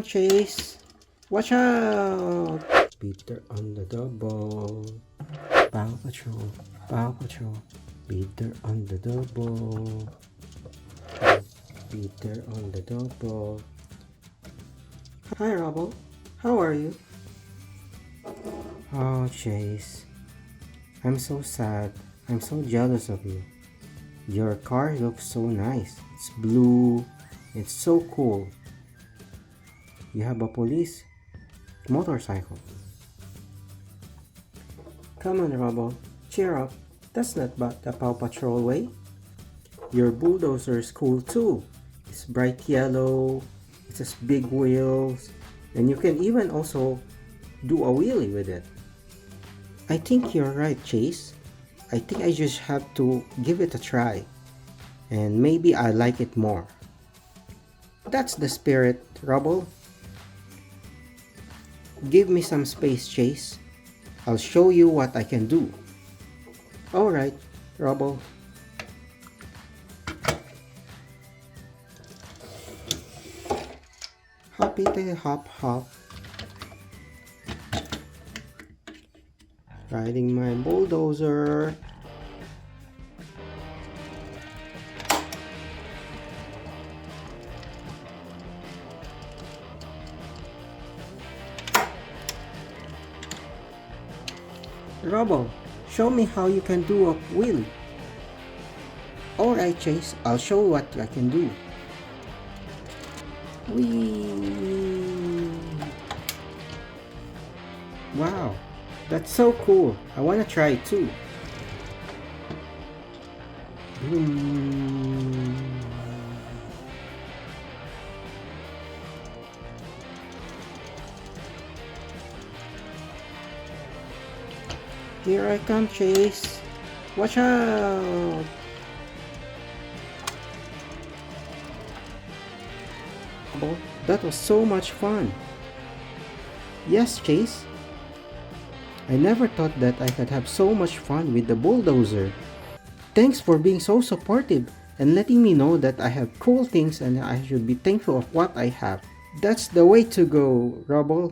Chase, watch out! Peter on the double. Paw Patrol, Paw Patrol. Peter on the double. Peter on the double. Hi, Rubble. How are you? Oh, Chase. I'm so sad. I'm so jealous of you. Your car looks so nice. It's blue. It's so cool. You have a police motorcycle. Come on, Rubble. Cheer up. That's not the Paw Patrol way. Your Bulldozer is cool too. It's bright yellow. It has big wheels. And you can even also do a wheelie with it. I think you're right, Chase. I think I just have to give it a try. And maybe I like it more. That's the spirit, Rubble. Give me some space, Chase. I'll show you what I can do. Alright, Rubble. Hoppity hop hop. Riding my bulldozer. Rubble, show me how you can do a wheelie. Alright, Chase, I'll show what I can do. Whee! Wow, that's so cool. I wanna try it too. Boom. Here I come, Chase. Watch out! Oh, that was so much fun. Yes, Chase. I never thought that I could have so much fun with the bulldozer. Thanks for being so supportive and letting me know that I have cool things and I should be thankful of what I have. That's the way to go, Rubble.